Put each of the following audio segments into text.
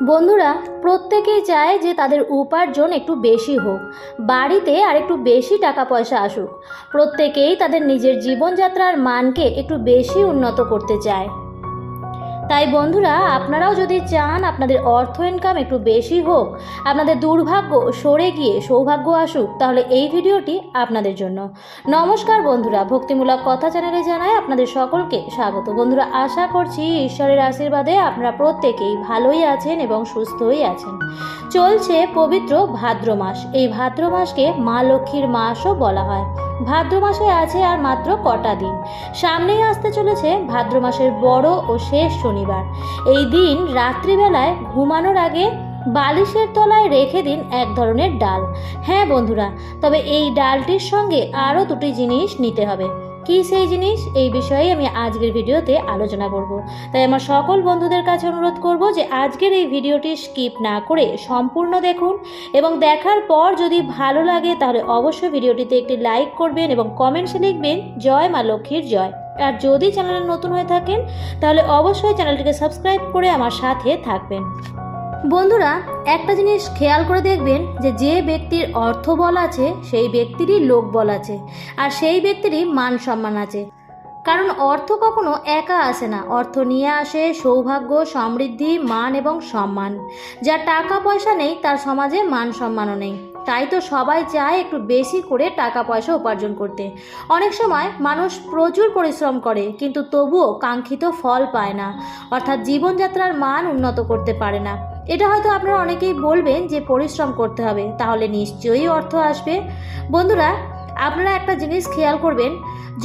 বন্ধুরা, প্রত্যেকেই চায় যে তাদের উপার্জন একটু বেশি হোক, বাড়িতে আর একটু বেশি টাকা পয়সা আসুক। প্রত্যেকেই তাদের নিজের জীবনযাত্রার মানকে একটু বেশি উন্নত করতে চায়। তাই বন্ধুরা, আপনারাও যদি চান আপনাদের অর্থ ইনকাম একটু বেশি হোক, আপনাদের দুর্ভাগ্য সরে গিয়ে সৌভাগ্য আসুক, তাহলে এই ভিডিওটি আপনাদের জন্য। নমস্কার বন্ধুরা, ভক্তিমূলক কথা চ্যানেলে জানাই আপনাদের সকলকে স্বাগত। বন্ধুরা, আশা করছি ঈশ্বরের আশীর্বাদে আপনারা প্রত্যেকেই ভালোই আছেন এবং সুস্থই আছেন। চলছে পবিত্র ভাদ্র মাস। এই ভাদ্র মাসকে মা লক্ষ্মীর মাসও বলা হয়। ভাদ্র মাসে আছে আর মাত্র কটা দিন। সামনেই আসতে চলেছে ভাদ্র মাসের বড় ও শেষ শনিবার। এই দিন রাত্রিবেলায় ঘুমানোর আগে বালিশের তলায় রেখে দিন এক ধরনের ডাল। হ্যাঁ বন্ধুরা, তবে এই ডালটির সঙ্গে আরও দুটি জিনিস নিতে হবে। কী সেই জিনিস, এই বিষয়ে আমি আজকের ভিডিওতে আলোচনা করব। তাই আমার সকল বন্ধুদের কাছে অনুরোধ করব যে আজকের এই ভিডিওটি স্কিপ না করে সম্পূর্ণ দেখুন, এবং দেখার পর যদি ভালো লাগে তাহলে অবশ্যই ভিডিওটিতে একটি লাইক করবেন এবং কমেন্টসে লিখবেন জয় মা লক্ষ্মীর জয়। আর যদি চ্যানেলে নতুন হয়ে থাকেন তাহলে অবশ্যই চ্যানেলটিকে সাবস্ক্রাইব করে আমার সাথে থাকবেন। বন্ধুরা, একটা জিনিস খেয়াল করে দেখবেন যে যে ব্যক্তির অর্থ বল আছে সেই ব্যক্তিরই লোক বল আছে, আর সেই ব্যক্তিরই মান সম্মান আছে। কারণ অর্থ কখনো একা আসে না, অর্থ নিয়ে আসে সৌভাগ্য, সমৃদ্ধি, মান এবং সম্মান। যার টাকা পয়সা নেই তার সমাজে মান সম্মানও নেই। তাই তো সবাই চায় একটু বেশি করে টাকা পয়সা উপার্জন করতে। অনেক সময় মানুষ প্রচুর পরিশ্রম করে কিন্তু তবুও কাঙ্ক্ষিত ফল পায় না, অর্থাৎ জীবনযাত্রার মান উন্নত করতে পারে না। এটা হয়তো আপনারা অনেকেই বলবেন যে পরিশ্রম করতে হবে, তাহলে নিশ্চয়ই অর্থ আসবে। বন্ধুরা, আপনারা একটা জিনিস খেয়াল করবেন,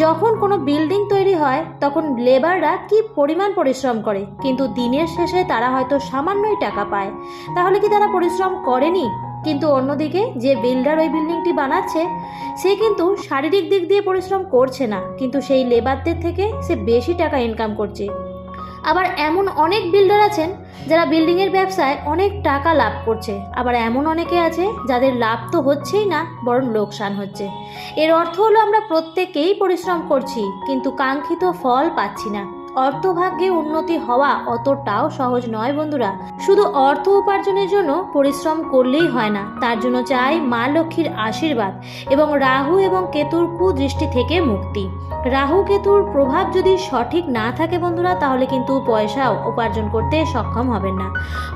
যখন কোনো বিল্ডিং তৈরি হয় তখন লেবাররা কি পরিমাণ পরিশ্রম করে, কিন্তু দিনের শেষে তারা হয়তো সামান্যই টাকা পায়। তাহলে কি তারা পরিশ্রম করেনি? কিন্তু অন্যদিকে যে বিল্ডার ওই বিল্ডিংটি বানাচ্ছে সে কিন্তু শারীরিক দিক দিয়ে পরিশ্রম করছে না, কিন্তু সেই লেবারদের থেকে সে বেশি টাকা ইনকাম করছে। আবার এমন অনেক বিল্ডার আছেন যারা বিল্ডিংয়ের ব্যবসায় অনেক টাকা লাভ করছে। আবার এমন অনেকে আছে যাদের লাভ তো হচ্ছেই না, বরং লোকসান হচ্ছে। এর অর্থ হলো আমরা প্রত্যেকেই পরিশ্রম করছি কিন্তু কাঙ্ক্ষিত ফল পাচ্ছি না। অর্থভাগ্যে উন্নতি হওয়া অতটাও সহজ নয় বন্ধুরা। শুধু অর্থ উপার্জনের জন্য পরিশ্রম করলেই হয় না, তার জন্য চাই মা লক্ষ্মীর আশীর্বাদ এবং রাহু এবং কেতুর কুদৃষ্টি থেকে মুক্তি। রাহু কেতুর প্রভাব যদি সঠিক না থাকে বন্ধুরা, তাহলে কিন্তু পয়সা উপার্জন করতে সক্ষম হবেন না।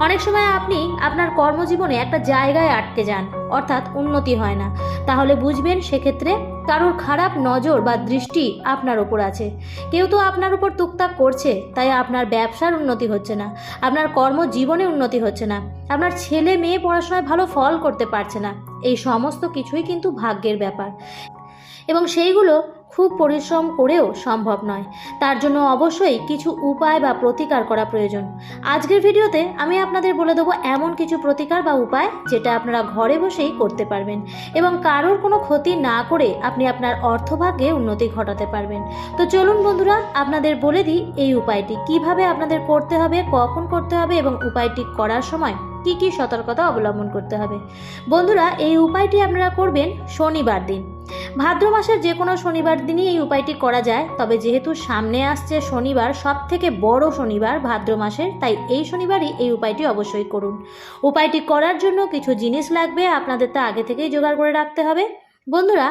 অনেক সময় আপনি আপনার কর্মজীবনে একটা জায়গায় আটকে যান, অর্থাৎ উন্নতি হয় না। তাহলে বুঝবেন সেক্ষেত্রে কারোর খারাপ নজর বা দৃষ্টি আপনার ওপর আছে। কেউ তো আপনার উপর টুকটাক করছে, তাই আপনার ব্যবসার উন্নতি হচ্ছে না, আপনার কর্মজীবনে উন্নতি হচ্ছে না, আপনার ছেলে মেয়ে পড়াশোনায় ভালো ফল করতে পারছে না। এই সমস্ত কিছুই কিন্তু ভাগ্যের ব্যাপার, এবং সেইগুলো খুব পরিশ্রম করেও সম্ভব নয়। তার জন্য অবশ্যই কিছু উপায় বা প্রতিকার করা প্রয়োজন। আজকের ভিডিওতে আমি আপনাদের বলে দেবো এমন কিছু প্রতিকার বা উপায় যেটা আপনারা ঘরে বসেই করতে পারবেন এবং কারোর কোনো ক্ষতি না করে আপনি আপনার অর্থভাগ্যে উন্নতি ঘটাতে পারবেন। তো চলুন বন্ধুরা, আপনাদের বলে দিই এই উপায়টি কিভাবে আপনাদের করতে হবে, কখন করতে হবে এবং উপায়টি করার সময় কি কি সতর্কতা অবলম্বন করতে হবে। বন্ধুরা, এই উপায়টি আপনারা করবেন শনিবার দিন। ভাদ্র মাসের যে কোনো শনিবার দিনই এই উপায়টি করা যায়, তবে যেহেতু সামনে আসছে শনিবার, সব থেকে বড় শনিবার ভাদ্র মাসের, তাই এই শনিবারই এই উপায়টি অবশ্যই করুন। উপায়টি করার জন্য কিছু জিনিস লাগবে, আপনাদের তা আগে থেকেই জোগাড় করে রাখতে হবে। বন্ধুরা,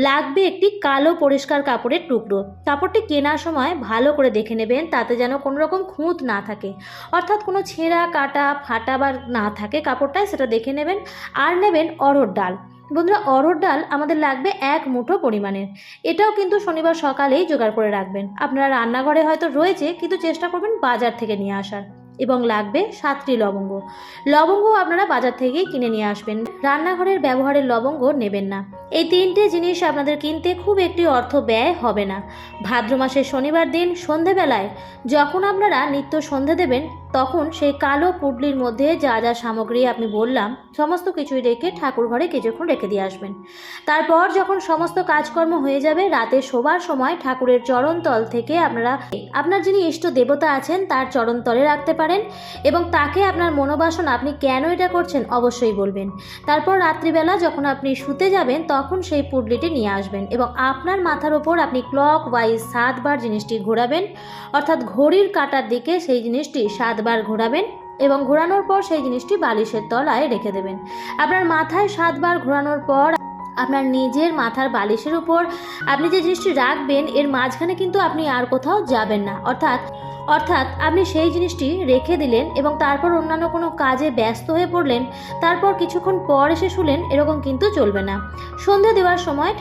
লাগবে একটি কালো পরিষ্কার কাপড়ের টুকরো। কাপড়টি কেনার সময় ভালো করে দেখে নেবেন, তাতে যেন কোনো রকম খুঁত না থাকে, অর্থাৎ কোনো ছেঁড়া কাটা ফাটা বা না থাকে কাপড়টায়, সেটা দেখে নেবেন। আর নেবেন অড়হর ডাল। বন্ধুরা, অড়হর ডাল আমাদের লাগবে 1 মুঠো পরিমাণের। এটাও কিন্তু শনিবার সকালেই জোগাড় করে রাখবেন। আপনারা রান্নাঘরে হয়তো রয়েছে, কিন্তু চেষ্টা করবেন বাজার থেকে নিয়ে আসার। এবং লাগবে 7টি লবঙ্গ। লবঙ্গ আপনারা বাজার থেকেই কিনে নিয়ে আসবেন, রান্নাঘরের ব্যবহারের লবঙ্গ নেবেন না। এই 3টে জিনিস আপনাদের কিনতে খুব একটি অর্থ ব্যয় হবে না। ভাদ্র মাসের শনিবার দিন সন্ধেবেলায় যখন আপনারা নিত্য সন্ধে দেবেন, তখন সেই কালো পুডলির মধ্যে যা যা সামগ্রী আপনি বললাম সমস্ত কিছুই রেখে ঠাকুর ঘরে কিছুক্ষণ রেখে দিয়ে আসবেন। তারপর যখন সমস্ত কাজকর্ম হয়ে যাবে, রাতে শোবার সময় ঠাকুরের চরণতল থেকে আপনারা আপনার যিনি ইষ্ট দেবতা আছেন তার চরণতলে রাখতে পারেন এবং তাকে আপনার মনোবাসনা আপনি কেন এটা করছেন অবশ্যই বলবেন। তারপর রাত্রিবেলা যখন আপনি শুতে যাবেন তখন সেই পুডলিটি নিয়ে আসবেন এবং আপনার মাথার ওপর আপনি ক্লক ওয়াইজ 7 বার জিনিসটি ঘোরাবেন, অর্থাৎ ঘড়ির কাঁটার দিকে সেই জিনিসটি 7 বার ঘোরাবেন এবং ঘোরানোর পর সেই জিনিসটি বালিশের তলায় রেখে দেবেন। আপনার মাথায় 7 বার ঘোরানোর পর আপনার নিজের মাথার বালিশের উপর আপনি যে জিনিসটি রাখবেন এর মাঝখানে কিন্তু আপনি আর কোথাও যাবেন না। অর্থাৎ আপনি সেই জিনিসটি রেখে দিলেন এবং তারপর অন্যান্য কোনো কাজে ব্যস্ত হয়ে পড়লেন, তারপর কিছুক্ষণ পর এসে শুলেন, এরকম কিন্তু চলবে না। সন্ধ্যা দেওয়ার সময়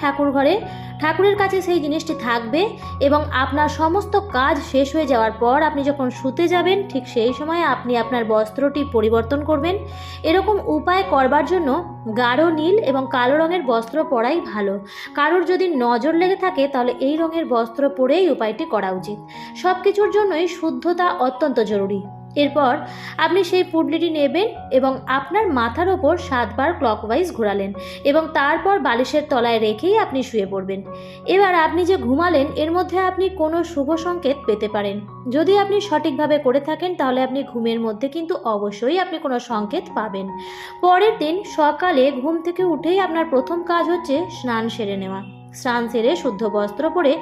ঠাকুরের কাছে সেই জিনিসটি থাকবে এবং আপনার সমস্ত কাজ শেষ হয়ে যাওয়ার পর আপনি যখন শুতে যাবেন ঠিক সেই সময় আপনি আপনার বস্ত্রটি পরিবর্তন করবেন। এরকম উপায় করবার জন্য গাঢ় নীল এবং কালো রঙের বস্ত্র পরাই ভালো। কারোর যদি নজর লেগে থাকে তাহলে এই রঙের বস্ত্র পরেই উপায়টি করা উচিত। সব কিছুর জন্যই শুদ্ধতা অত্যন্ত জরুরি। এরপর আপনি সেই পুঁটলিটি নেবেন এবং আপনার মাথার ওপর 7 বার ক্লকওয়াইজ ঘোরালেন এবং তারপর বালিশের তলায় রেখেই আপনি শুয়ে পড়বেন। এবার আপনি যে ঘুমালেন এর মধ্যে আপনি কোনো শুভ সংকেত পেতে পারেন। যদি আপনি সঠিকভাবে করে থাকেন তাহলে আপনি ঘুমের মধ্যে কিন্তু অবশ্যই আপনি কোনো সংকেত পাবেন। পরের দিন সকালে ঘুম থেকে উঠেই আপনার প্রথম কাজ হচ্ছে স্নান সেরে নেওয়া। স্নান সেরে শুদ্ধ বস্ত্র পরে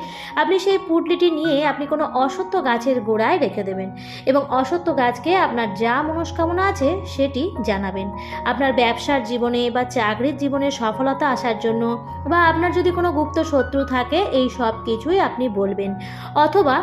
আপনি সেই পুঁটলিটি নিয়ে আপনি কোনো অশ্বত্থ গাছের গোড়ায় রেখে দেবেন এবং অশ্বত্থ গাছকে আপনার যা মনস্কামনা আছে সেটি জানাবেন। আপনার ব্যবসার জীবনে বা চাকরির জীবনে সফলতা আসার জন্য বা আপনার যদি কোনো গুপ্ত শত্রু থাকে এই সব কিছুই আপনি বলবেন। অথবা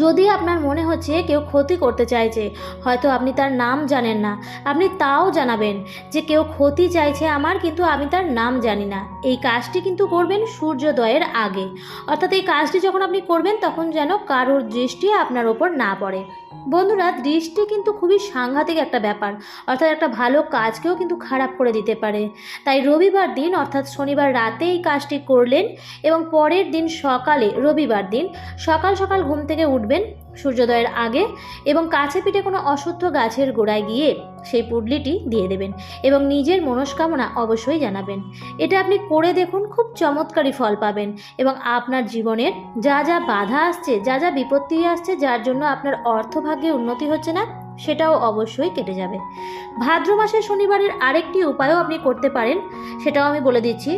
যদি আপনার মনে হচ্ছে কেউ ক্ষতি করতে চাইছে, হয়তো আপনি তার নাম জানেন না, আপনি তাও জানাবেন যে কেউ ক্ষতি চাইছে আমার, কিন্তু আমি তার নাম জানি না। এই কাজটি কিন্তু করবেন সূর্যোদয়ের আগে। অর্থাৎ এই কাজটি যখন আপনি করবেন তখন যেন কারোর দৃষ্টি আপনার ওপর না পড়ে। বন্ধুরা, দৃষ্টি কিন্তু খুবই সাংঘাতিক একটা ব্যাপার, অর্থাৎ একটা ভালো কাজকেও কিন্তু খারাপ করে দিতে পারে। তাই রবিবার দিন অর্থাৎ শনিবার রাতে এই কাজটি করলেন এবং পরের দিন সকালে রবিবার দিন সকাল সকাল ঘুম থেকে উঠবেন সূর্যোদয়ের আগে এবং কাছে পিঠে কোনো অশ্বত্থ গাছের গোড়ায় গিয়ে সেই পুঁটলিটি দিয়ে দেবেন এবং নিজের মনস্কামনা অবশ্যই জানাবেন। এটা আপনি করে দেখুন, খুব চমৎকারী ফল পাবেন এবং আপনার জীবনের যা যা বাধা আসছে, যা যা বিপত্তি আসছে, যার জন্য আপনার অর্থভাগ্যে উন্নতি হচ্ছে না, সেটাও অবশ্যই কেটে যাবে। ভাদ্র মাসের শনিবারের আরেকটি উপায়ও আপনি করতে পারেন, সেটাও আমি বলে দিচ্ছি,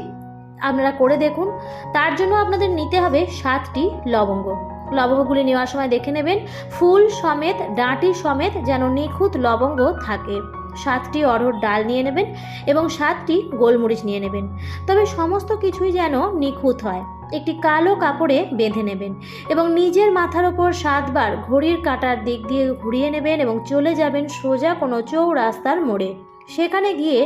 আপনারা করে দেখুন। তার জন্য আপনাদের নিতে হবে 7টি লবঙ্গ। লবঙ্গগুলি নেওয়ার সময় দেখে নেবেন ফুল সমেত ডাঁটি সমেত যেন নিখুঁত লবঙ্গ থাকে। 7টি অড়হর ডাল নিয়ে নেবেন এবং 7টি গোলমরিচ নিয়ে নেবেন, তবে সমস্ত কিছুই যেন নিখুঁত হয়। একটি কালো কাপড়ে বেঁধে নেবেন এবং নিজের মাথার ওপর 7 বার ঘড়ির কাঁটার দিক দিয়ে ঘুরিয়ে নেবেন এবং চলে যাবেন সোজা কোনো চৌরাস্তার মোড়ে। সেখানে গিয়ে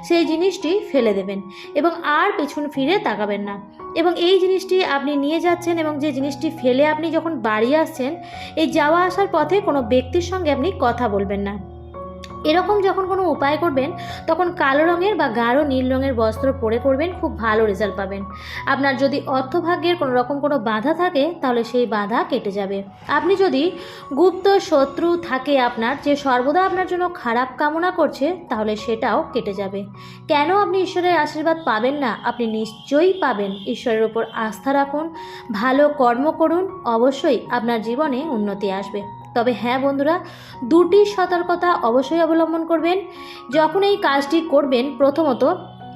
সেই জিনিসটি ফেলে দেবেন এবং আর পেছন ফিরে তাকাবেন না। এবং এই জিনিসটি আপনি নিয়ে যাচ্ছেন এবং যে জিনিসটি ফেলে আপনি যখন বাড়ি আসছেন, এই যাওয়া আসার পথে কোনো ব্যক্তির সঙ্গে আপনি কথা বলবেন না। এরকম যখন কোনো উপায় করবেন তখন কালো রঙের বা গাঢ় নীল রঙের বস্ত্র পরে করবেন, খুব ভালো রেজাল্ট পাবেন। আপনার যদি অর্থভাগ্যের কোনো রকম কোনো বাধা থাকে তাহলে সেই বাধা কেটে যাবে। আপনি যদি গুপ্ত শত্রু থাকে আপনার, যে সর্বদা আপনার জন্য খারাপ কামনা করছে, তাহলে সেটাও কেটে যাবে। কেন আপনি ঈশ্বরের আশীর্বাদ পাবেন না? আপনি নিশ্চয়ই পাবেন। ঈশ্বরের উপর আস্থা রাখুন, ভালো কর্ম করুন, অবশ্যই আপনার জীবনে উন্নতি আসবে। তবে হ্যাঁ বন্ধুরা, 2টি সতর্কতা অবশ্যই অবলম্বন করবেন যখন এই কাজটি করবেন। প্রথমত,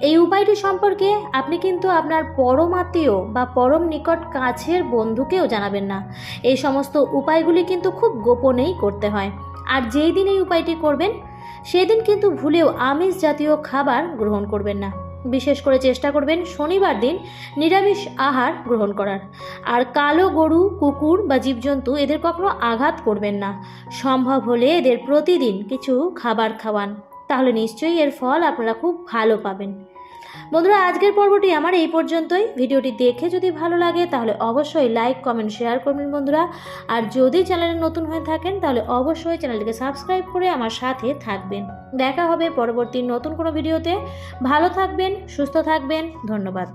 এই উপায়টি সম্পর্কে আপনি কিন্তু আপনার পরম আত্মীয় বা পরম নিকট কাছের বন্ধুকেও জানাবেন না। এই সমস্ত উপায়গুলি কিন্তু খুব গোপনেই করতে হয়। আর যেই দিন এই উপায়টি করবেন সেই দিন কিন্তু ভুলেও আমিষ জাতীয় খাবার গ্রহণ করবেন না। বিশেষ করে চেষ্টা করবেন শনিবার দিন নিরামিষ আহার গ্রহণ করার। আর কালো গরু, কুকুর বা জীবজন্তু এদের কখনো আঘাত করবেন না। সম্ভব হলে এদের প্রতিদিন কিছু খাবার খাওয়ান, তাহলে নিশ্চয়ই এর ফল আপনারা খুব ভালো পাবেন। বন্ধুরা, আজকের পর্বটি আমার এই পর্যন্তই। ভিডিওটি দেখে যদি ভালো লাগে তাহলে অবশ্যই লাইক, কমেন্ট, শেয়ার করবেন বন্ধুরা। আর যদি চ্যানেলে নতুন হয়ে থাকেন তাহলে অবশ্যই চ্যানেলটিকে সাবস্ক্রাইব করে আমার সাথে থাকবেন। দেখা হবে পরবর্তী নতুন কোনো ভিডিওতে। ভালো থাকবেন, সুস্থ থাকবেন। ধন্যবাদ।